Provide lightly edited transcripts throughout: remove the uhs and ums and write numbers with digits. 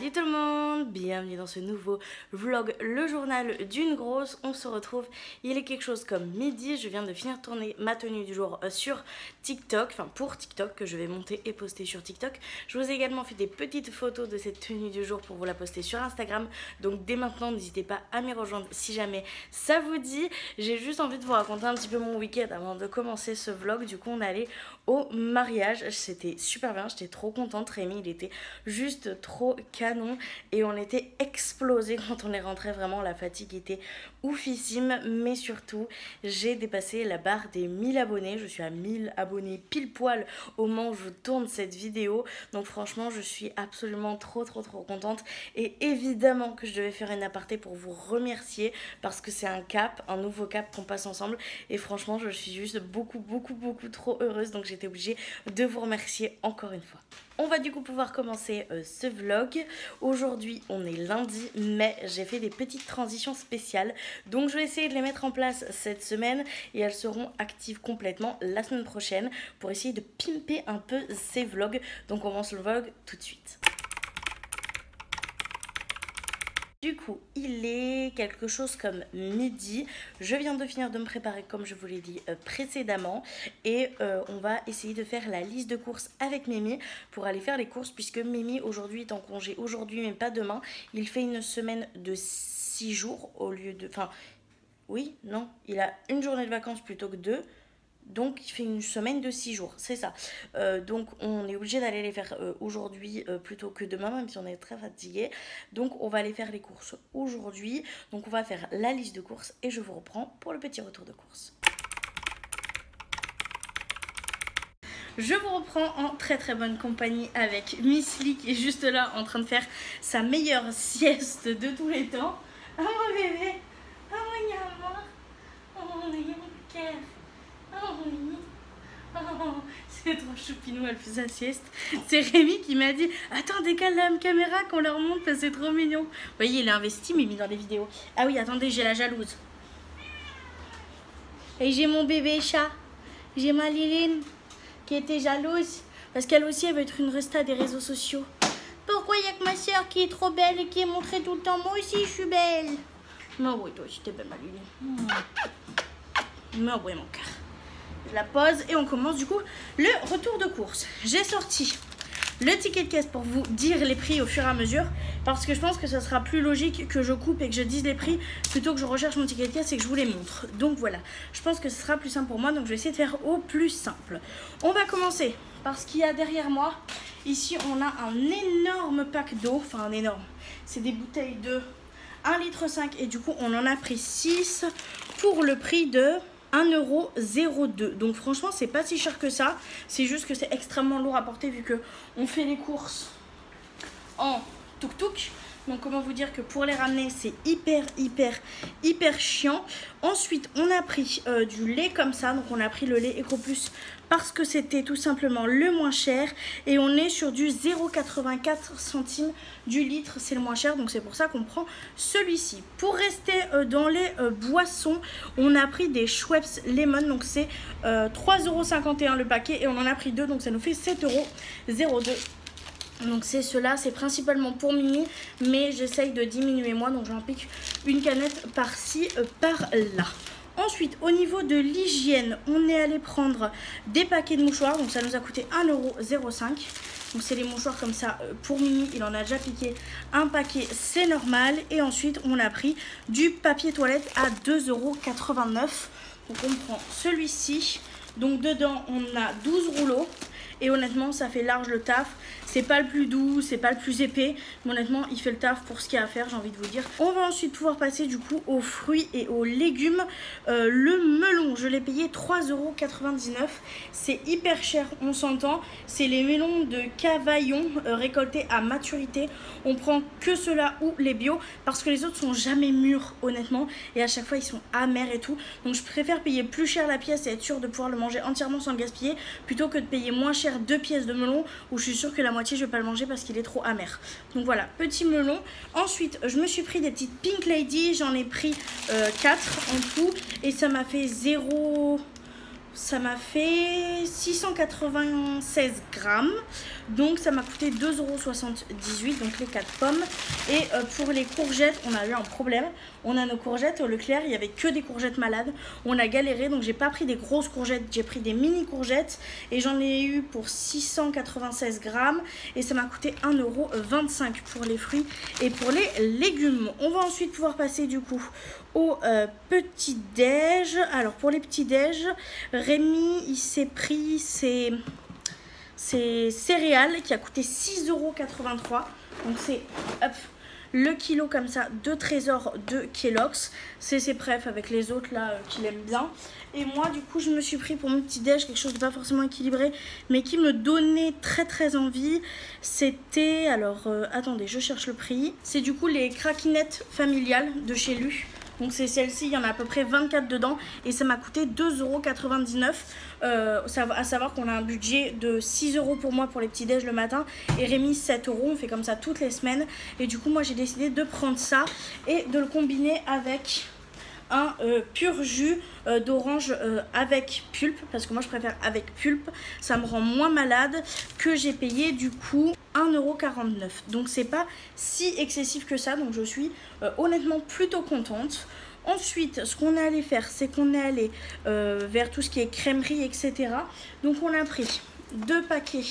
Salut tout le monde, bienvenue dans ce nouveau vlog, le journal d'une grosse. On se retrouve, il est quelque chose comme midi, je viens de finir tourner ma tenue du jour sur TikTok, enfin pour TikTok, que je vais monter et poster sur TikTok. Je vous ai également fait des petites photos de cette tenue du jour pour vous la poster sur Instagram, donc dès maintenant n'hésitez pas à m'y rejoindre si jamais ça vous dit. J'ai juste envie de vous raconter un petit peu mon week-end avant de commencer ce vlog. Du coup on est allé au mariage, c'était super bien, j'étais trop contente. Rémi il était juste trop canon et on était explosé quand on est rentré. Vraiment la fatigue était oufissime, mais surtout j'ai dépassé la barre des 1000 abonnés. Je suis à 1000 abonnés pile poil au moment où je tourne cette vidéo, donc franchement je suis absolument trop contente. Et évidemment que je devais faire une aparté pour vous remercier parce que c'est un cap, un nouveau cap qu'on passe ensemble et franchement je suis juste beaucoup trop heureuse, donc j'étais obligée de vous remercier encore une fois. On va du coup pouvoir commencer ce vlog. Aujourd'hui on est lundi, mais j'ai fait des petites transitions spéciales, donc je vais essayer de les mettre en place cette semaine et elles seront actives complètement la semaine prochaine pour essayer de pimper un peu ces vlogs. Donc on commence le vlog tout de suite. Du coup, il est quelque chose comme midi. Je viens de finir de me préparer comme je vous l'ai dit précédemment. Et on va essayer de faire la liste de courses avec Mimi pour aller faire les courses. Puisque Mimi aujourd'hui est en congé aujourd'hui mais pas demain. Il fait une semaine de 6 jours au lieu de... Enfin, oui, non, il a une journée de vacances plutôt que 2. Donc il fait une semaine de 6 jours, c'est ça. Donc on est obligé d'aller les faire aujourd'hui plutôt que demain, même si on est très fatigué. Donc on va aller faire les courses aujourd'hui. Donc on va faire la liste de courses et je vous reprends pour le petit retour de courses. Je vous reprends en très bonne compagnie avec Miss Lee qui est juste là en train de faire sa meilleure sieste de tous les temps. Ah mon bébé, ah mon gamin, oh mon cœur. Oh oui, oh, c'est trop choupinou, elle fait sa sieste. C'est Rémi qui m'a dit attends, décale la caméra qu'on leur montre, c'est trop mignon. Vous voyez, il est investi mais mis dans les vidéos. Ah oui, attendez, j'ai la jalouse. Et j'ai mon bébé chat, j'ai ma Liline qui était jalouse parce qu'elle aussi elle veut être une resta des réseaux sociaux. Pourquoi il n'y a que ma soeur qui est trop belle et qui est montrée tout le temps? Moi aussi je suis belle. Mais oui, toi aussi t'es belle ma Liline. Mais oui mon cœur. Je la pose et on commence du coup le retour de course. J'ai sorti le ticket de caisse pour vous dire les prix au fur et à mesure parce que je pense que ça sera plus logique que je coupe et que je dise les prix plutôt que je recherche mon ticket de caisse et que je vous les montre. Donc voilà, je pense que ce sera plus simple pour moi, donc je vais essayer de faire au plus simple. On va commencer par ce qu'il y a derrière moi. Ici on a un énorme pack d'eau, enfin un énorme, c'est des bouteilles de 1,5 litre et du coup on en a pris 6 pour le prix de 1,02 €. Donc franchement c'est pas si cher que ça. C'est juste que c'est extrêmement lourd à porter vu que on fait les courses en tuk-tuk. Donc comment vous dire que pour les ramener c'est hyper chiant. Ensuite on a pris du lait comme ça. Donc on a pris le lait Eco Plus parce que c'était tout simplement le moins cher. Et on est sur du 0,84 centimes du litre. C'est le moins cher, donc c'est pour ça qu'on prend celui-ci. Pour rester dans les boissons, on a pris des Schweppes Lemon. Donc c'est 3,51 € le paquet. Et on en a pris 2, donc ça nous fait 7,02 €. Donc c'est cela, c'est principalement pour Mimi, mais j'essaye de diminuer moi, donc j'en pique une canette par-ci, par-là. Ensuite, au niveau de l'hygiène, on est allé prendre des paquets de mouchoirs, donc ça nous a coûté 1,05 €. Donc c'est les mouchoirs comme ça pour Mimi, il en a déjà piqué un paquet, c'est normal. Et ensuite, on a pris du papier toilette à 2,89 €. Donc on prend celui-ci, donc dedans on a 12 rouleaux. Et honnêtement ça fait large le taf. C'est pas le plus doux, c'est pas le plus épais, mais honnêtement il fait le taf pour ce qu'il y a à faire, j'ai envie de vous dire. On va ensuite pouvoir passer du coup aux fruits et aux légumes. Le melon, je l'ai payé 3,99 €. C'est hyper cher, on s'entend. C'est les melons de Cavaillon récoltés à maturité. On prend que ceux-là ou les bio parce que les autres sont jamais mûrs honnêtement. Et à chaque fois ils sont amers et tout. Donc je préfère payer plus cher la pièce et être sûr de pouvoir le manger entièrement sans le gaspiller plutôt que de payer moins cher 2 pièces de melon où je suis sûre que la moitié je vais pas le manger parce qu'il est trop amer. Donc voilà, petit melon. Ensuite je me suis pris des petites Pink Lady, j'en ai pris 4 en tout et ça m'a fait 0,2 ça m'a fait 696 grammes. Donc ça m'a coûté 2,78 €, donc les 4 pommes. Et pour les courgettes, on a eu un problème. On a nos courgettes au Leclerc, il n'y avait que des courgettes malades. On a galéré, donc j'ai pas pris des grosses courgettes, j'ai pris des mini courgettes. Et j'en ai eu pour 696 grammes. Et ça m'a coûté 1,25 € pour les fruits et pour les légumes. On va ensuite pouvoir passer du coup au petit déj. Alors pour les petits déj, Rémi il s'est pris ses céréales qui a coûté 6,83 €. Donc c'est le kilo comme ça de Trésor de Kellogg's. C'est ses préf avec les autres là qu'il aime bien. Et moi du coup je me suis pris pour mon petit déj quelque chose de pas forcément équilibré mais qui me donnait très envie. C'était alors attendez, je cherche le prix. C'est du coup les craquinettes familiales de chez Lu. Donc c'est celle-ci, il y en a à peu près 24 dedans et ça m'a coûté 2,99 €. À savoir qu'on a un budget de 6 € pour moi pour les petits déj le matin et Rémi 7 €. On fait comme ça toutes les semaines et du coup moi j'ai décidé de prendre ça et de le combiner avec un pur jus d'orange avec pulpe, parce que moi je préfère avec pulpe, ça me rend moins malade, que j'ai payé du coup 1,49 €. Donc c'est pas si excessif que ça, donc je suis honnêtement plutôt contente. Ensuite, ce qu'on est allé faire, c'est qu'on est allé vers tout ce qui est crèmerie, etc. Donc on a pris 2 paquets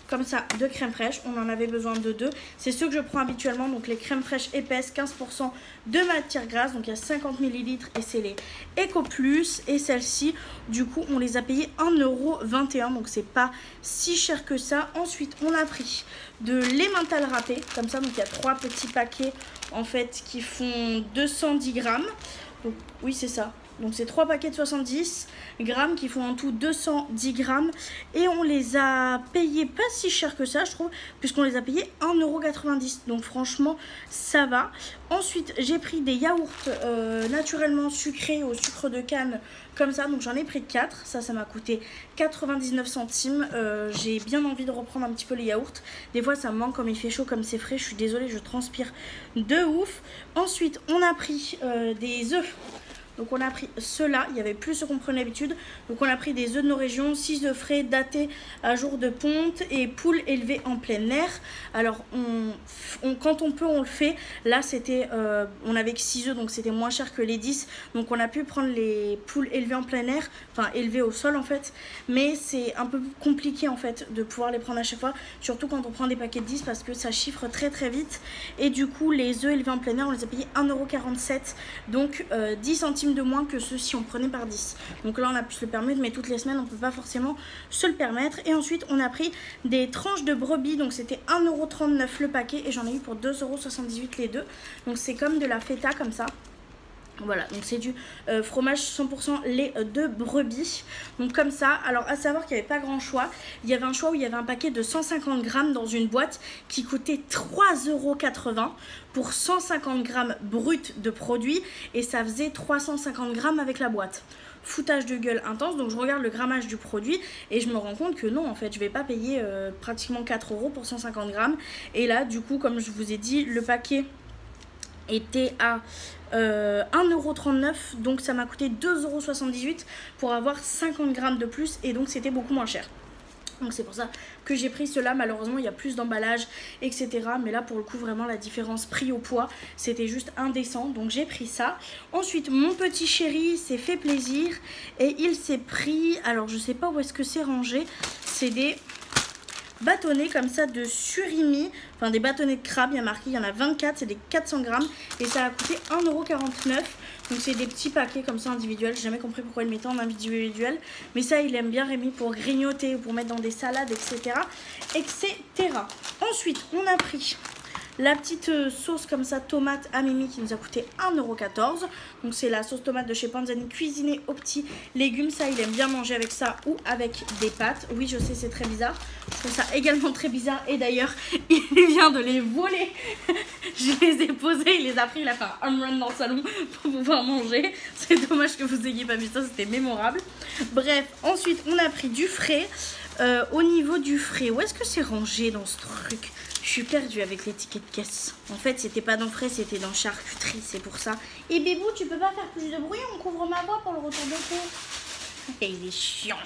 comme ça de crème fraîche, on en avait besoin de 2. C'est ceux que je prends habituellement, donc les crèmes fraîches épaisses, 15% de matière grasse, donc il y a 50 ml et c'est les Eco Plus. Et celles-ci, du coup, on les a payées 1,21 €, donc c'est pas si cher que ça. Ensuite, on a pris de l'emmental râpé, comme ça, donc il y a 3 petits paquets en fait qui font 210 grammes. Donc oui, c'est ça. Donc c'est 3 paquets de 70 grammes qui font en tout 210 grammes. Et on les a payés pas si cher que ça je trouve, puisqu'on les a payés 1,90 €. Donc franchement ça va. Ensuite j'ai pris des yaourts naturellement sucrés au sucre de canne comme ça. Donc j'en ai pris 4. Ça m'a coûté 99 centimes. J'ai bien envie de reprendre un petit peu les yaourts. Des fois ça me manque comme il fait chaud, comme c'est frais. Je suis désolée, je transpire de ouf. Ensuite on a pris des œufs. Donc on a pris ceux-là, il y avait plus ce qu'on prenait d'habitude. Donc on a pris des œufs de nos régions, 6 œufs frais datés à jour de ponte et poules élevées en plein air. Alors quand on peut on le fait. Là c'était, on avait que 6 œufs donc c'était moins cher que les 10. Donc on a pu prendre les poules élevées en plein air, enfin élevées au sol en fait. Mais c'est un peu compliqué en fait de pouvoir les prendre à chaque fois. Surtout quand on prend des paquets de 10 parce que ça chiffre très vite. Et du coup les œufs élevés en plein air on les a payés 1,47 €. Donc 10 centimes de moins que ceux si on prenait par 10. Donc là on a pu se le permettre, mais toutes les semaines on peut pas forcément se le permettre. Et ensuite on a pris des tranches de brebis, donc c'était 1,39 € le paquet et j'en ai eu pour 2,78 € les deux. Donc c'est comme de la feta comme ça. Voilà, donc c'est du fromage 100% lait de brebis. Donc comme ça, alors à savoir qu'il n'y avait pas grand choix. Il y avait un choix où il y avait un paquet de 150 grammes dans une boîte qui coûtait 3,80 € pour 150 grammes brut de produit. Et ça faisait 350 grammes avec la boîte. Foutage de gueule intense. Donc je regarde le grammage du produit et je me rends compte que non, en fait je vais pas payer pratiquement 4 € pour 150 grammes. Et là du coup, comme je vous ai dit, le paquet était à 1,39 €, donc ça m'a coûté 2,78 € pour avoir 50 grammes de plus et donc c'était beaucoup moins cher. Donc c'est pour ça que j'ai pris cela. Malheureusement il y a plus d'emballage etc, mais là pour le coup vraiment la différence prix au poids c'était juste indécent, donc j'ai pris ça. Ensuite mon petit chéri s'est fait plaisir et il s'est pris, alors je sais pas où est-ce que c'est rangé, c'est des bâtonnets comme ça de surimi, enfin des bâtonnets de crabe, il y a marqué, il y en a 24, c'est des 400 grammes et ça a coûté 1,49 €. Donc c'est des petits paquets comme ça individuels, j'ai jamais compris pourquoi ils mettaient en individuel, mais ça il aime bien Rémi pour grignoter ou pour mettre dans des salades etc. Ensuite on a pris la petite sauce comme ça tomate à Mimi qui nous a coûté 1,14 €. Donc c'est la sauce tomate de chez Panzani cuisinée aux petits légumes. Ça il aime bien manger avec ça ou avec des pâtes. Oui je sais c'est très bizarre. Je trouve ça également très bizarre. Et d'ailleurs il vient de les voler. Je les ai posés, il les a pris, il a fait un home run dans le salon pour pouvoir manger. C'est dommage que vous ayez pas vu ça, c'était mémorable. Bref, ensuite on a pris du frais. Au niveau du frais, où est-ce que c'est rangé dans ce truc? Je suis perdue avec les tickets de caisse. En fait, c'était pas dans frais, c'était dans charcuterie, c'est pour ça. Et Bébou, tu peux pas faire plus de bruit? On couvre ma voix pour le retour de cours. Il est chiant.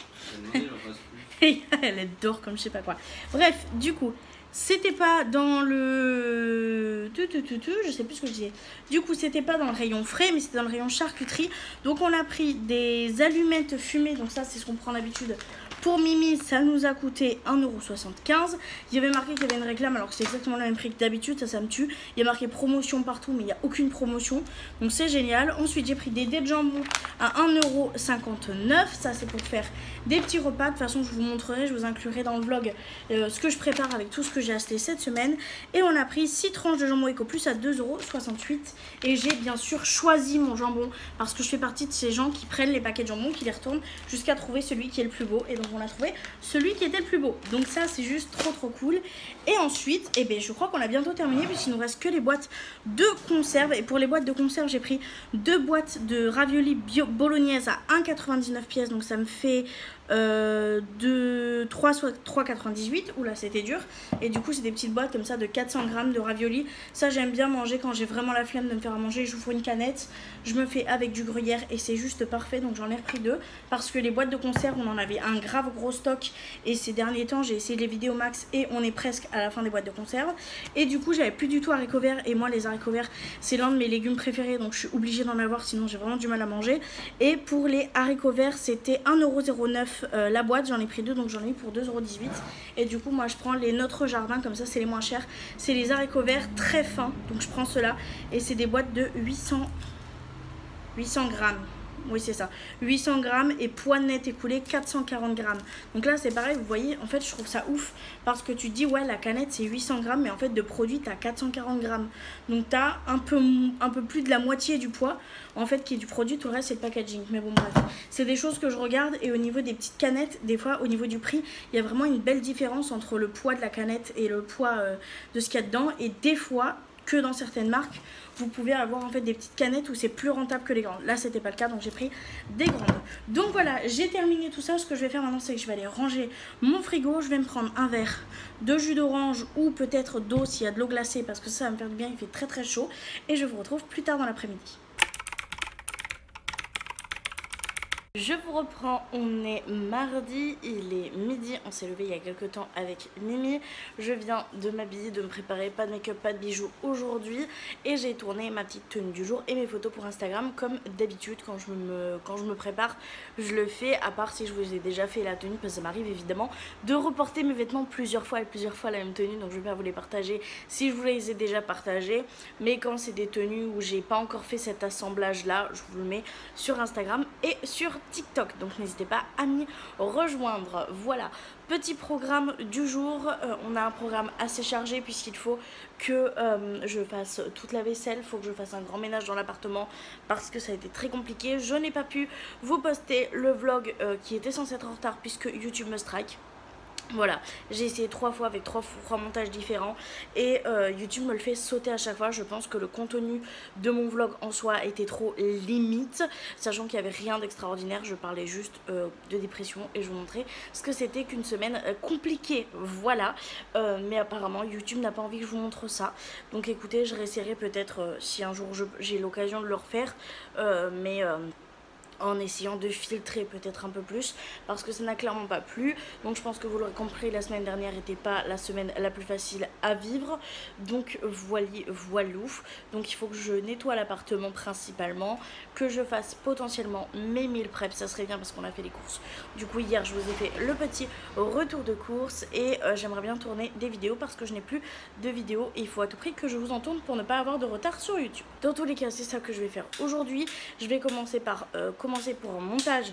Elle adore comme je sais pas quoi. Bref, du coup, c'était pas dans le... Je sais plus ce que je disais. Du coup, c'était pas dans le rayon frais, mais c'était dans le rayon charcuterie. Donc, on a pris des allumettes fumées. Donc, ça, c'est ce qu'on prend d'habitude. Pour Mimi, ça nous a coûté 1,75 €. Il y avait marqué qu'il y avait une réclame, alors que c'est exactement le même prix que d'habitude, ça me tue. Il y a marqué promotion partout, mais il n'y a aucune promotion. Donc c'est génial. Ensuite, j'ai pris des dés de jambon à 1,59 €. Ça, c'est pour faire des petits repas. De toute façon, je vous montrerai, je vous inclurai dans le vlog ce que je prépare avec tout ce que j'ai acheté cette semaine. Et on a pris 6 tranches de jambon Eco Plus à 2,68 €. Et j'ai bien sûr choisi mon jambon parce que je fais partie de ces gens qui prennent les paquets de jambon, qui les retournent jusqu'à trouver celui qui est le plus beau. Et donc, on a trouvé celui qui était le plus beau. Donc ça, c'est juste trop cool. Et ensuite, eh bien, je crois qu'on a bientôt terminé puisqu'il nous reste que les boîtes de conserve. Et pour les boîtes de conserve, j'ai pris 2 boîtes de raviolis bolognaise à 1,99 pièces. Donc ça me fait 3,98. Oula, c'était dur. Et du coup, c'est des petites boîtes comme ça de 400 grammes de raviolis. Ça, j'aime bien manger quand j'ai vraiment la flemme de me faire à manger. J'ouvre une canette, je me fais avec du gruyère et c'est juste parfait. Donc j'en ai repris 2 parce que les boîtes de conserve, on en avait un grave gros stock. Et ces derniers temps, j'ai essayé les vidéos max et on est presque à la fin des boîtes de conserve. Et du coup, j'avais plus du tout haricots verts. Et moi, les haricots verts, c'est l'un de mes légumes préférés. Donc je suis obligée d'en avoir, sinon j'ai vraiment du mal à manger. Et pour les haricots verts, c'était 1,09 € la boîte. J'en ai pris 2, donc j'en ai eu pour 2,18 €. Et du coup, moi, je prends les Notre Jardin, comme ça, c'est les moins chers. C'est les haricots verts très fins. Donc je prends ceux-là. Et c'est des boîtes de 800 grammes. Oui, c'est ça. 800 grammes et poids net écoulé 440 grammes. Donc là, c'est pareil, vous voyez, en fait, je trouve ça ouf. Parce que tu te dis, ouais, la canette, c'est 800 grammes. Mais en fait, de produit, tu as 440 grammes. Donc, tu as un peu plus de la moitié du poids, en fait, qui est du produit. Tout le reste, c'est le packaging. Mais bon, bref. C'est des choses que je regarde. Et au niveau des petites canettes, des fois, au niveau du prix, il y a vraiment une belle différence entre le poids de la canette et le poids de ce qu'il y a dedans. Et des fois, que dans certaines marques, vous pouvez avoir en fait des petites canettes où c'est plus rentable que les grandes. Là, c'était pas le cas, donc j'ai pris des grandes. Donc voilà, j'ai terminé tout ça. Ce que je vais faire maintenant, c'est que je vais aller ranger mon frigo. Je vais me prendre un verre de jus d'orange ou peut-être d'eau s'il y a de l'eau glacée parce que ça va me faire du bien. Il fait très chaud et je vous retrouve plus tard dans l'après-midi. Je vous reprends, on est mardi, il est midi, on s'est levé il y a quelques temps avec Mimi. Je viens de m'habiller, de me préparer, pas de make-up, pas de bijoux aujourd'hui. Et j'ai tourné ma petite tenue du jour et mes photos pour Instagram comme d'habitude quand je me prépare. Je le fais, à part si je vous ai déjà fait la tenue, parce que ça m'arrive évidemment de reporter mes vêtements plusieurs fois la même tenue. Donc je vais pas vous les partager si je vous les ai déjà partagés. Mais quand c'est des tenues où j'ai pas encore fait cet assemblage là, je vous le mets sur Instagram et sur TikTok, donc n'hésitez pas à m'y rejoindre. Voilà, petit programme du jour. On a un programme assez chargé puisqu'il faut que je fasse toute la vaisselle, il faut que je fasse un grand ménage dans l'appartement parce que ça a été très compliqué. Je n'ai pas pu vous poster le vlog qui était censé être en retard puisque YouTube me strike. Voilà, j'ai essayé 3 fois avec 3 montages différents et YouTube me le fait sauter à chaque fois. Je pense que le contenu de mon vlog en soi était trop limite, sachant qu'il n'y avait rien d'extraordinaire. Je parlais juste de dépression et je vous montrais ce que c'était qu'une semaine compliquée. Voilà, mais apparemment YouTube n'a pas envie que je vous montre ça. Donc écoutez, je réessayerai peut-être si un jour j'ai l'occasion de le refaire, en essayant de filtrer peut-être un peu plus parce que ça n'a clairement pas plu. Donc je pense que vous l'aurez compris, la semaine dernière n'était pas la semaine la plus facile à vivre. Donc voilou. Donc il faut que je nettoie l'appartement principalement, que je fasse potentiellement mes meal prep, ça serait bien parce qu'on a fait les courses. Du coup hier je vous ai fait le petit retour de course et j'aimerais bien tourner des vidéos parce que je n'ai plus de vidéos et il faut à tout prix que je vous en tourne pour ne pas avoir de retard sur YouTube. Dans tous les cas, c'est ça que je vais faire aujourd'hui. Je vais commencer par pour un montage.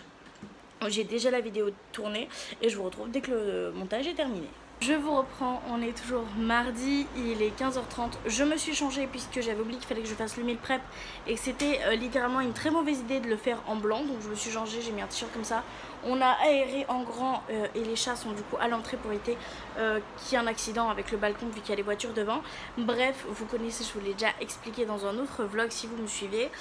J'ai déjà la vidéo tournée et je vous retrouve dès que le montage est terminé. Je vous reprends, on est toujours mardi, il est 15h30. Je me suis changée puisque j'avais oublié qu'il fallait que je fasse le meal prep et que c'était littéralement une très mauvaise idée de le faire en blanc. Donc je me suis changée, j'ai mis un t-shirt comme ça. On a aéré en grand et les chats sont du coup à l'entrée pour éviter qu'il y ait un accident avec le balcon vu qu'il y a les voitures devant. Bref, vous connaissez, je vous l'ai déjà expliqué dans un autre vlog si vous me suivez.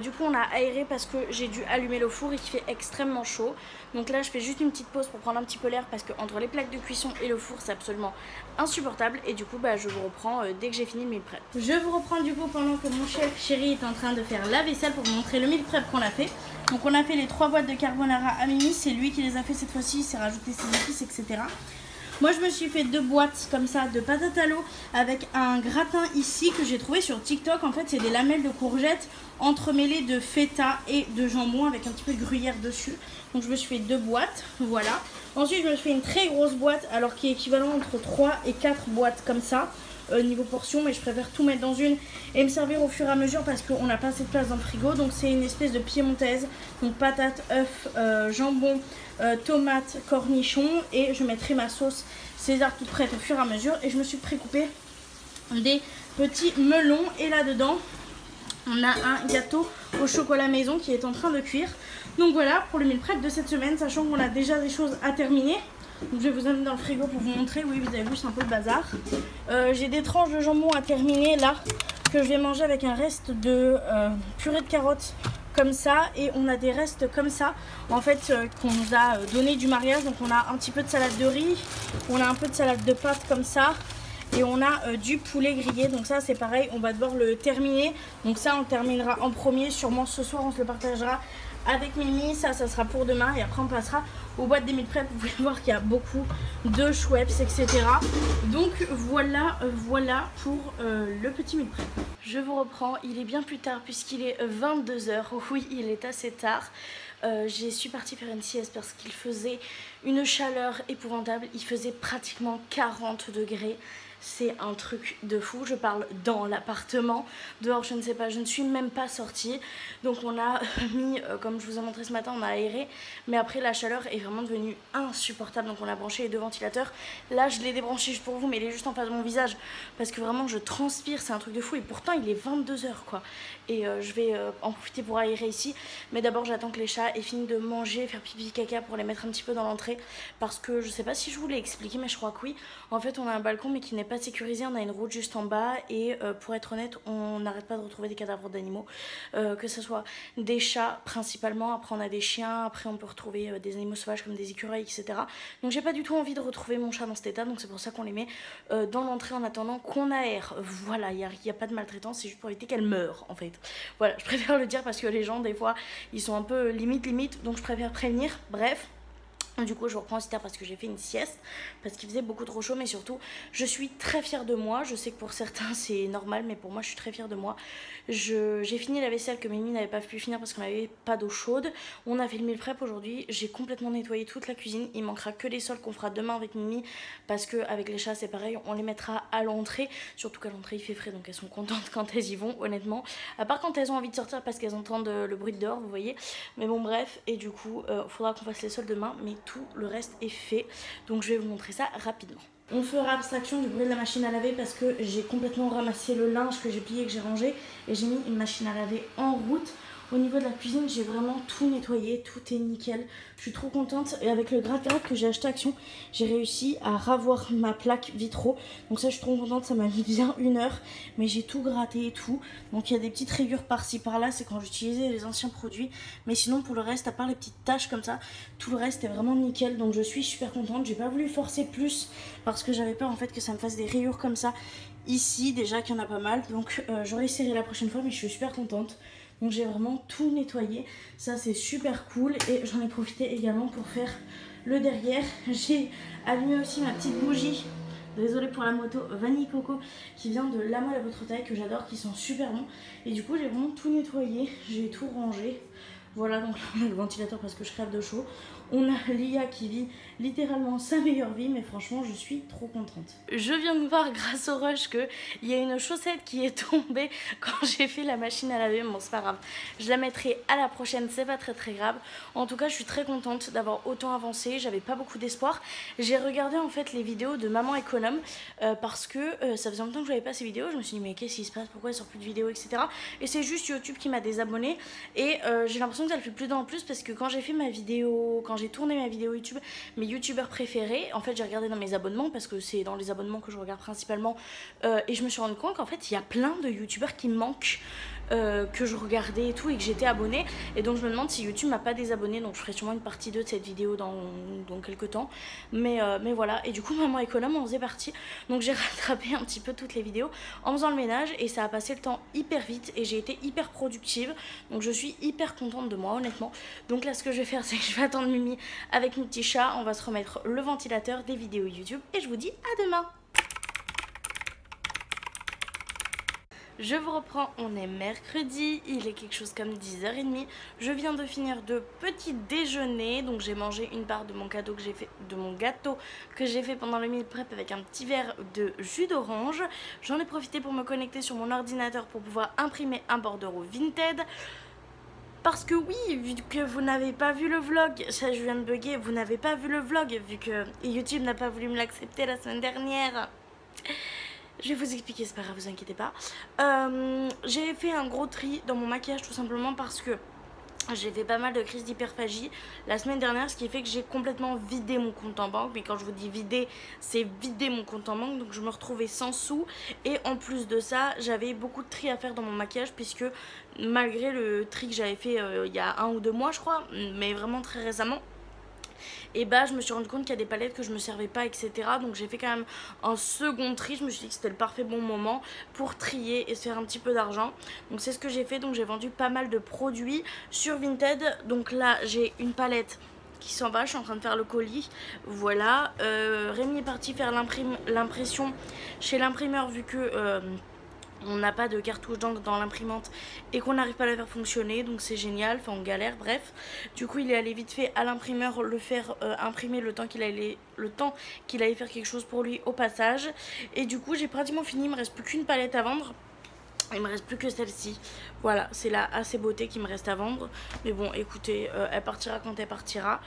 Du coup on a aéré parce que j'ai dû allumer le four et qu'il fait extrêmement chaud. Donc là je fais juste une petite pause pour prendre un petit peu l'air parce que entre les plaques de cuisson et le four c'est absolument insupportable. Et du coup bah je vous reprends dès que j'ai fini le meal prep. Je vous reprends du coup pendant que mon chef chéri est en train de faire la vaisselle pour vous montrer le meal prep qu'on a fait. Donc on a fait les 3 boîtes de carbonara à Mimi, c'est lui qui les a fait cette fois-ci, il s'est rajouté ses épices etc. Moi je me suis fait 2 boîtes comme ça de patates à l'eau avec un gratin ici que j'ai trouvé sur TikTok. En fait c'est des lamelles de courgettes entremêlées de feta et de jambon avec un petit peu de gruyère dessus. Donc je me suis fait 2 boîtes, voilà. Ensuite je me suis fait une très grosse boîte alors qui est équivalent entre 3 et 4 boîtes comme ça. Niveau portion, mais je préfère tout mettre dans une et me servir au fur et à mesure parce qu'on n'a pas assez de place dans le frigo. Donc c'est une espèce de piémontaise, donc patates, œufs, jambon, tomates, cornichons, et je mettrai ma sauce César toute prête au fur et à mesure. Et je me suis précoupé des petits melons et là dedans on a un gâteau au chocolat maison qui est en train de cuire. Donc voilà pour le meal prep de cette semaine, sachant qu'on a déjà des choses à terminer. Donc je vais vous amener dans le frigo pour vous montrer. Oui, vous avez vu, c'est un peu le bazar. J'ai des tranches de jambon à terminer là, que je vais manger avec un reste de purée de carottes comme ça. Et on a des restes comme ça en fait qu'on nous a donné du mariage. Donc on a un petit peu de salade de riz, on a un peu de salade de pâtes comme ça, et on a du poulet grillé. Donc ça c'est pareil, on va devoir le terminer. Donc ça on le terminera en premier, sûrement ce soir on se le partagera avec Mimi. Ça sera pour demain et après on passera aux boîtes des meal prep. Vous pouvez voir qu'il y a beaucoup de Schweppes etc. Donc voilà pour le petit meal prep. Je vous reprends, il est bien plus tard puisqu'il est 22 h. Oui, il est assez tard. J'ai suis partie faire une sieste parce qu'il faisait une chaleur épouvantable. Il faisait pratiquement 40 degrés. C'est un truc de fou. Je parle dans l'appartement. Dehors, je ne sais pas, je ne suis même pas sortie. Donc on a mis, comme je vous ai montré ce matin, on a aéré. Mais après, la chaleur est vraiment devenue insupportable. Donc on a branché les 2 ventilateurs. Là, je l'ai débranché juste pour vous, mais il est juste en face de mon visage. Parce que vraiment, je transpire. C'est un truc de fou. Et pourtant, il est 22 h quoi. Et je vais en profiter pour aérer ici. Mais d'abord, j'attends que les chats aient fini de manger, faire pipi caca pour les mettre un petit peu dans l'entrée. Parce que je sais pas si je vous l'ai expliqué, mais je crois que oui. En fait, on a un balcon, mais qui n'est pas sécurisé, on a une route juste en bas et pour être honnête on n'arrête pas de retrouver des cadavres d'animaux, que ce soit des chats principalement, après on a des chiens, après on peut retrouver des animaux sauvages comme des écureuils etc. Donc j'ai pas du tout envie de retrouver mon chat dans cet état, donc c'est pour ça qu'on les met dans l'entrée en attendant qu'on aère. Voilà, il n'y a pas de maltraitance, c'est juste pour éviter qu'elle meure en fait. Voilà, je préfère le dire parce que les gens des fois ils sont un peu limite, donc je préfère prévenir. Bref, du coup je reprends aussi tard parce que j'ai fait une sieste, parce qu'il faisait beaucoup trop chaud, mais surtout je suis très fière de moi. Je sais que pour certains c'est normal, mais pour moi je suis très fière de moi. J'ai fini la vaisselle que Mimi n'avait pas pu finir parce qu'on n'avait pas d'eau chaude. On a fait le meal prep aujourd'hui, j'ai complètement nettoyé toute la cuisine. Il manquera que les sols qu'on fera demain avec Mimi, parce que avec les chats c'est pareil, on les mettra à l'entrée. Surtout qu'à l'entrée il fait frais, donc elles sont contentes quand elles y vont honnêtement. À part quand elles ont envie de sortir parce qu'elles entendent le bruit de dehors, vous voyez. Mais bon bref, et du coup faudra qu'on fasse les sols demain, mais tout le reste est fait, donc je vais vous montrer ça rapidement. On fera abstraction du bruit de la machine à laver parce que j'ai complètement ramassé le linge que j'ai plié, que j'ai rangé, et j'ai mis une machine à laver en route. Au niveau de la cuisine, j'ai vraiment tout nettoyé, tout est nickel. Je suis trop contente. Et avec le gratte-gratte que j'ai acheté à Action, j'ai réussi à ravoir ma plaque vitraux. Donc ça, je suis trop contente, ça m'a mis bien 1 heure. Mais j'ai tout gratté et tout. Donc il y a des petites rayures par-ci par-là, c'est quand j'utilisais les anciens produits. Mais sinon, pour le reste, à part les petites taches comme ça, tout le reste est vraiment nickel. Donc je suis super contente. J'ai pas voulu forcer plus parce que j'avais peur en fait que ça me fasse des rayures comme ça ici, déjà qu'il y en a pas mal. Donc j'aurai essayé la prochaine fois, mais je suis super contente. Donc j'ai vraiment tout nettoyé, ça c'est super cool. Et j'en ai profité également pour faire le derrière. J'ai allumé aussi ma petite bougie, désolée pour la moto, vanille coco, qui vient de La Moelle à votre taille, que j'adore, qui sont super bons. Et du coup j'ai vraiment tout nettoyé, j'ai tout rangé. Voilà, donc là on a le ventilateur parce que je crève de chaud. On a Lia qui vit littéralement sa meilleure vie, mais franchement je suis trop contente. Je viens de voir grâce au rush qu'il y a une chaussette qui est tombée quand j'ai fait la machine à laver. Bon c'est pas grave, je la mettrai à la prochaine, c'est pas très grave. En tout cas je suis très contente d'avoir autant avancé, j'avais pas beaucoup d'espoir. J'ai regardé en fait les vidéos de Maman Économe parce que ça faisait longtemps que je n'avais pas ces vidéos. Je me suis dit mais qu'est-ce qui se passe, pourquoi il sort plus de vidéos etc. Et c'est juste YouTube qui m'a désabonné et j'ai l'impression que ça le fait plus en plus parce que quand j'ai fait ma vidéo, quand j'ai tourné ma vidéo YouTube, mes youtubeurs préférés, en fait j'ai regardé dans mes abonnements parce que c'est dans les abonnements que je regarde principalement et je me suis rendu compte qu'en fait il y a plein de youtubeurs qui me manquent. que je regardais et tout, et que j'étais abonnée. Et donc je me demande si YouTube m'a pas désabonné, donc je ferai sûrement une partie 2 de cette vidéo dans quelques temps. Mais voilà, et du coup maman économe, on faisait partie. Donc j'ai rattrapé un petit peu toutes les vidéos en faisant le ménage, et ça a passé le temps hyper vite et j'ai été hyper productive. Donc je suis hyper contente de moi, honnêtement. Donc là ce que je vais faire, c'est que je vais attendre Mimi avec mon petit chat, on va se remettre le ventilateur, des vidéos YouTube, et je vous dis à demain. Je vous reprends, on est mercredi, il est quelque chose comme 10h30. Je viens de finir de petit déjeuner, donc j'ai mangé une part de mon gâteau que j'ai fait pendant le meal prep avec un petit verre de jus d'orange. J'en ai profité pour me connecter sur mon ordinateur pour pouvoir imprimer un bordereau Vinted. Parce que oui, vu que vous n'avez pas vu le vlog, ça je viens de bugger, vous n'avez pas vu le vlog vu que YouTube n'a pas voulu me l'accepter la semaine dernière. Je vais vous expliquer, c'est pas grave, vous inquiétez pas. J'ai fait un gros tri dans mon maquillage tout simplement parce que j'ai fait pas mal de crises d'hyperphagie la semaine dernière, ce qui fait que j'ai complètement vidé mon compte en banque. Mais quand je vous dis vider, c'est vider mon compte en banque. Donc je me retrouvais sans sous. Et en plus de ça, j'avais beaucoup de tri à faire dans mon maquillage, puisque malgré le tri que j'avais fait il y a 1 ou 2 mois je crois, mais vraiment très récemment, et bah je me suis rendu compte qu'il y a des palettes que je me servais pas, etc. Donc j'ai fait quand même un second tri. Je me suis dit que c'était le parfait bon moment pour trier et se faire un petit peu d'argent. Donc c'est ce que j'ai fait. Donc j'ai vendu pas mal de produits sur Vinted. Donc là j'ai une palette qui s'en va, je suis en train de faire le colis. Voilà, Rémi est parti faire l'impression chez l'imprimeur, vu que on n'a pas de cartouche d'encre dans l'imprimante et qu'on n'arrive pas à la faire fonctionner, donc c'est génial, enfin on galère, bref. Du coup il est allé vite fait à l'imprimeur le faire imprimer le temps qu'il allait faire quelque chose pour lui au passage. Et du coup j'ai pratiquement fini, il me reste plus qu'une palette à vendre. Il me reste plus que celle-ci. Voilà, c'est la assez beauté qui me reste à vendre. Mais bon, écoutez, elle partira quand elle partira.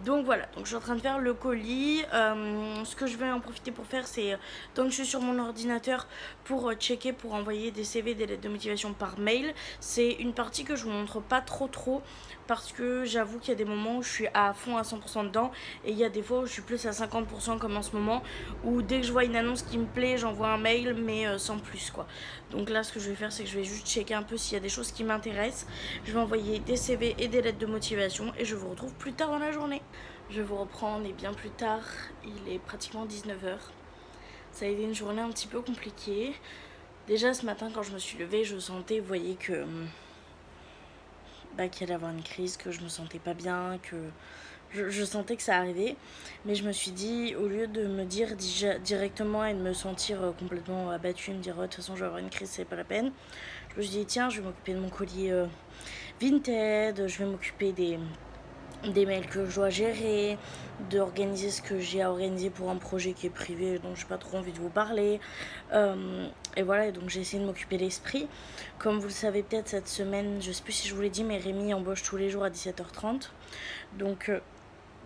Donc voilà, donc je suis en train de faire le colis. Ce que je vais en profiter pour faire, c'est, tant que je suis sur mon ordinateur, pour checker, pour envoyer des CV, des lettres de motivation par mail. C'est une partie que je vous montre pas trop parce que j'avoue qu'il y a des moments où je suis à fond à 100% dedans, et il y a des fois où je suis plus à 50% comme en ce moment, où dès que je vois une annonce qui me plaît, j'envoie un mail, mais sans plus quoi. Donc là ce que je vais faire, c'est que je vais juste checker un peu s'il y a des choses qui m'intéressent. Je vais envoyer des CV et des lettres de motivation, et je vous retrouve plus tard dans la journée. Je vous reprends, on est bien plus tard, il est pratiquement 19h. Ça a été une journée un petit peu compliquée. Déjà ce matin quand je me suis levée, je sentais, vous voyez, que qu'il allait avoir une crise, que je me sentais pas bien, que je sentais que ça arrivait. Mais je me suis dit, au lieu de me dire directement et de me sentir complètement abattue, me dire oh, de toute façon je vais avoir une crise, c'est pas la peine, je me suis dit tiens, je vais m'occuper de mon colis Vinted, je vais m'occuper des mails que je dois gérer, d'organiser ce que j'ai à organiser pour un projet qui est privé dont j'ai pas trop envie de vous parler, et voilà. Et donc j'ai essayé de m'occuper l'esprit. Comme vous le savez peut-être, cette semaine, je sais plus si je vous l'ai dit, mais Rémi embauche tous les jours à 17h30, donc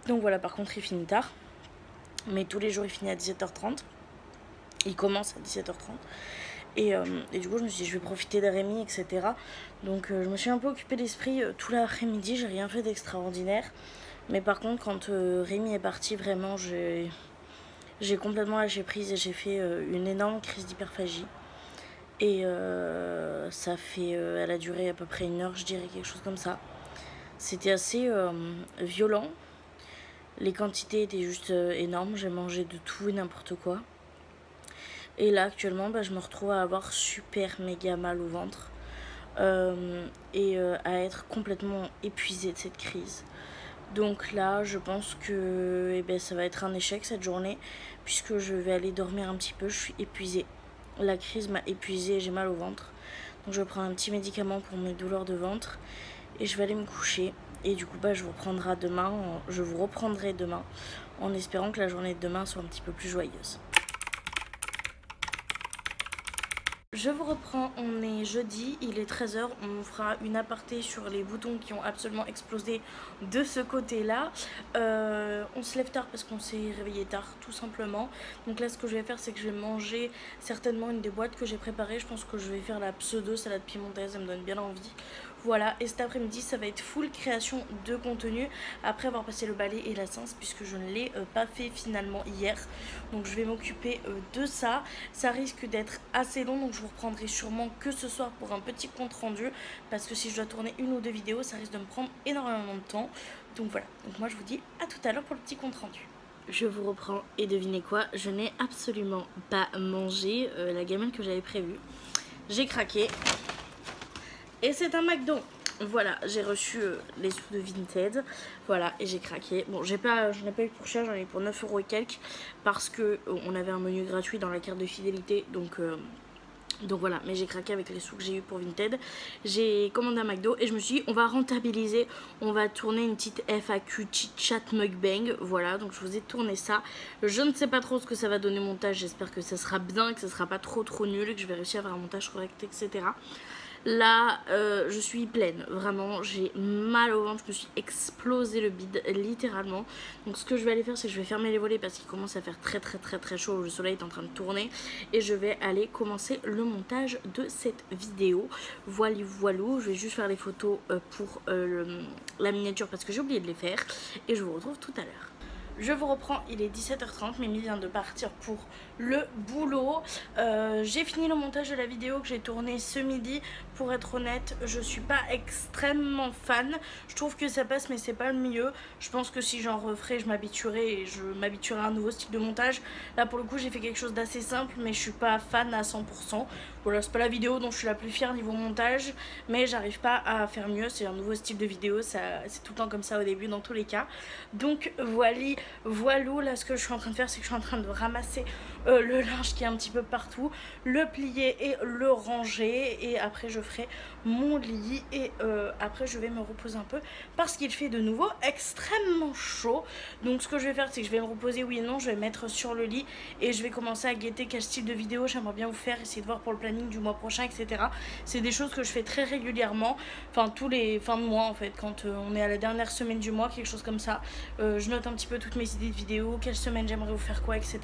voilà. Par contre il finit tard, mais tous les jours il finit à 17h30, il commence à 17h30. Et du coup je me suis dit je vais profiter de Rémi, etc. Donc je me suis un peu occupée d'esprit tout l'après-midi. J'ai rien fait d'extraordinaire, mais par contre quand Rémi est parti, vraiment j'ai complètement lâché prise et j'ai fait une énorme crise d'hyperphagie. Et elle a duré à peu près 1 heure, je dirais, quelque chose comme ça. C'était assez violent. Les quantités étaient juste énormes, j'ai mangé de tout et n'importe quoi. Et là actuellement je me retrouve à avoir super méga mal au ventre, et à être complètement épuisée de cette crise. Donc là je pense que ça va être un échec cette journée, puisque je vais aller dormir un petit peu. Je suis épuisée, la crise m'a épuisée et j'ai mal au ventre. Donc je vais prendre un petit médicament pour mes douleurs de ventre et je vais aller me coucher. Et du coup je vous reprendrai demain en espérant que la journée de demain soit un petit peu plus joyeuse. Je vous reprends, on est jeudi, il est 13h, on fera une aparté sur les boutons qui ont absolument explosé de ce côté-là. On se lève tard parce qu'on s'est réveillé tard, tout simplement. Donc là ce que je vais faire, c'est que je vais manger certainement une des boîtes que j'ai préparées. Je pense que je vais faire la pseudo salade piémontaise, elle me donne bien envie. voilà, et cet après-midi ça va être full création de contenu après avoir passé le balai et la séance, puisque je ne l'ai pas fait finalement hier. Donc je vais m'occuper de ça. Ça risque d'être assez long, donc je vous reprendrai sûrement que ce soir pour un petit compte rendu, parce que si je dois tourner une ou deux vidéos ça risque de me prendre énormément de temps. Donc voilà, donc moi je vous dis à tout à l'heure pour le petit compte rendu. Je vous reprends et devinez quoi, je n'ai absolument pas mangé la gamelle que j'avais prévue. J'ai craqué et c'est un McDo. Voilà, j'ai reçu les sous de Vinted. Voilà, et j'ai craqué. Bon, j'en ai pas eu pour cher, j'en ai eu pour 9 € et quelques, parce que on avait un menu gratuit dans la carte de fidélité. Donc voilà, mais j'ai craqué avec les sous que j'ai eu pour Vinted. J'ai commandé un McDo et je me suis dit on va rentabiliser, on va tourner une petite FAQ chit chat mukbang. Voilà, donc je vous ai tourné ça. Je ne sais pas trop ce que ça va donner au montage, j'espère que ça sera bien, que ça sera pas trop nul, que je vais réussir à faire un montage correct, etc. Là, je suis pleine, vraiment, j'ai mal au ventre, je me suis explosé le bide, littéralement. Donc ce que je vais aller faire, c'est que je vais fermer les volets parce qu'il commence à faire très chaud, le soleil est en train de tourner. Et je vais aller commencer le montage de cette vidéo. Voilà, je vais juste faire les photos pour la miniature parce que j'ai oublié de les faire. Et je vous retrouve tout à l'heure. Je vous reprends, il est 17h30, Mimi vient de partir pour le boulot. J'ai fini le montage de la vidéo que j'ai tournée ce midi. Pour être honnête, je suis pas extrêmement fan. Je trouve que ça passe mais c'est pas le mieux. Je pense que si j'en referai, je m'habituerai et je m'habituerai à un nouveau style de montage. Là pour le coup j'ai fait quelque chose d'assez simple, mais je suis pas fan à 100%. Voilà, c'est pas la vidéo dont je suis la plus fière niveau montage, mais j'arrive pas à faire mieux. C'est un nouveau style de vidéo, c'est tout le temps comme ça au début dans tous les cas. Donc voilà, là ce que je suis en train de faire, c'est que je suis en train de ramasser le linge qui est un petit peu partout, le plier et le ranger, et après je ferai mon lit et après je vais me reposer un peu parce qu'il fait de nouveau extrêmement chaud. Donc ce que je vais faire, c'est que je vais me reposer, oui et non, je vais me mettre sur le lit et je vais commencer à guetter quel style de vidéo j'aimerais bien vous faire, essayer de voir pour le planning du mois prochain, etc. C'est des choses que je fais très régulièrement, enfin tous les fins de mois en fait, quand on est à la dernière semaine du mois, quelque chose comme ça. Je note un petit peu toutes mes idées de vidéos, quelle semaine j'aimerais vous faire quoi, etc.,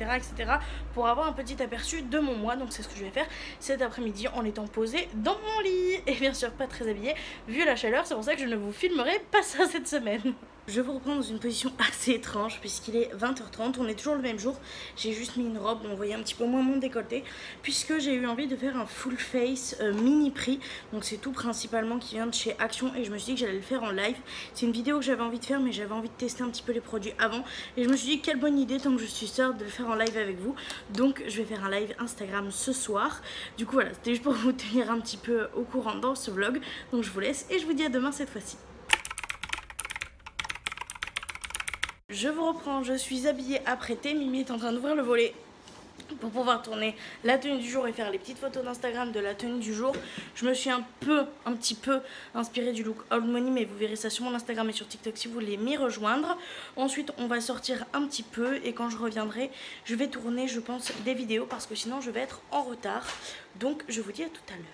pour avoir un petit aperçu de mon mois. Donc c'est ce que je vais faire cet après-midi en étant posée dans mon lit et bien sûr pas très habillée vu la chaleur. C'est pour ça que je ne vous filmerai pas ça cette semaine. Je vous reprends dans une position assez étrange puisqu'il est 20h30, on est toujours le même jour. J'ai juste mis une robe, on voyait un petit peu moins mon décolleté, puisque j'ai eu envie de faire un full face mini prix. Donc c'est tout principalement qui vient de chez Action et je me suis dit que j'allais le faire en live. C'est une vidéo que j'avais envie de faire, mais j'avais envie de tester un petit peu les produits avant. Et je me suis dit quelle bonne idée tant que je suis sœur de le faire en live avec vous. Donc je vais faire un live Instagram ce soir. Du coup voilà, c'était juste pour vous tenir un petit peu au courant dans ce vlog. Donc je vous laisse et je vous dis à demain cette fois-ci. Je vous reprends, je suis habillée, apprêtée, Mimi est en train d'ouvrir le volet pour pouvoir tourner la tenue du jour et faire les petites photos d'Instagram de la tenue du jour. Je me suis un petit peu inspirée du look Old Money, mais vous verrez ça sur mon Instagram et sur TikTok si vous voulez m'y rejoindre. Ensuite on va sortir un petit peu et quand je reviendrai je vais tourner je pense des vidéos parce que sinon je vais être en retard. Donc je vous dis à tout à l'heure.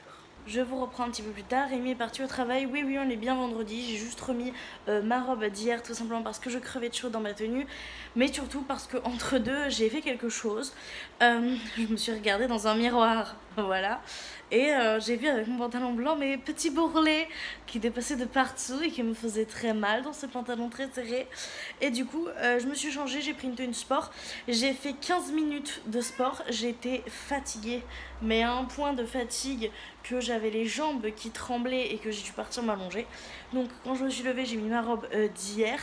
Je vous reprends un petit peu plus tard, Rémi est parti au travail, oui on est bien vendredi, j'ai juste remis ma robe d'hier tout simplement parce que je crevais de chaud dans ma tenue, mais surtout parce que entre deux j'ai fait quelque chose, je me suis regardée dans un miroir, voilà, et j'ai vu avec mon pantalon blanc mes petits bourrelets qui dépassaient de partout et qui me faisaient très mal dans ce pantalon très serré, et du coup je me suis changée, j'ai pris une tenue sport, j'ai fait 15 minutes de sport, j'étais fatiguée, mais à un point de fatigue que j'avais les jambes qui tremblaient et que j'ai dû partir m'allonger. Donc quand je me suis levée, j'ai mis ma robe d'hier,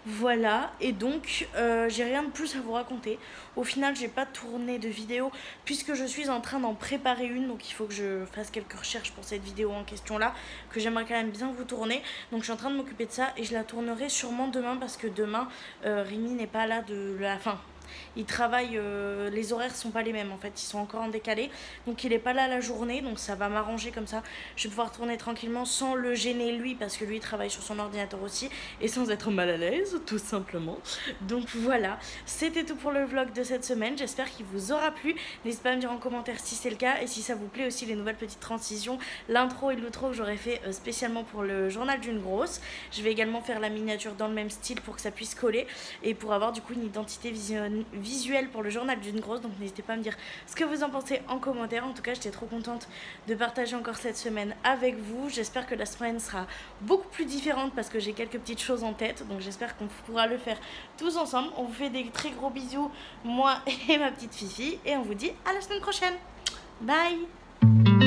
voilà, et donc j'ai rien de plus à vous raconter. Au final j'ai pas tourné de vidéo puisque je suis en train d'en préparer une, donc il faut que je fasse quelques recherches pour cette vidéo en question là, que j'aimerais quand même bien vous tourner. Donc je suis en train de m'occuper de ça et je la tournerai sûrement demain parce que demain Rémi n'est pas là de la fin. Il travaille, les horaires sont pas les mêmes en fait, ils sont encore en décalé, donc il est pas là la journée, donc ça va m'arranger comme ça, je vais pouvoir tourner tranquillement sans le gêner lui, parce que lui il travaille sur son ordinateur aussi, et sans être mal à l'aise tout simplement. Donc voilà, c'était tout pour le vlog de cette semaine, j'espère qu'il vous aura plu, n'hésitez pas à me dire en commentaire si c'est le cas, et si ça vous plaît aussi les nouvelles petites transitions, l'intro et l'outro que j'aurais fait spécialement pour le journal d'une grosse. Je vais également faire la miniature dans le même style pour que ça puisse coller, et pour avoir du coup une identité visuel pour le journal d'une grosse, donc n'hésitez pas à me dire ce que vous en pensez en commentaire. En tout cas, j'étais trop contente de partager encore cette semaine avec vous. J'espère que la semaine sera beaucoup plus différente parce que j'ai quelques petites choses en tête, donc j'espère qu'on pourra le faire tous ensemble. On vous fait des très gros bisous, moi et ma petite Fifi, et on vous dit à la semaine prochaine. Bye.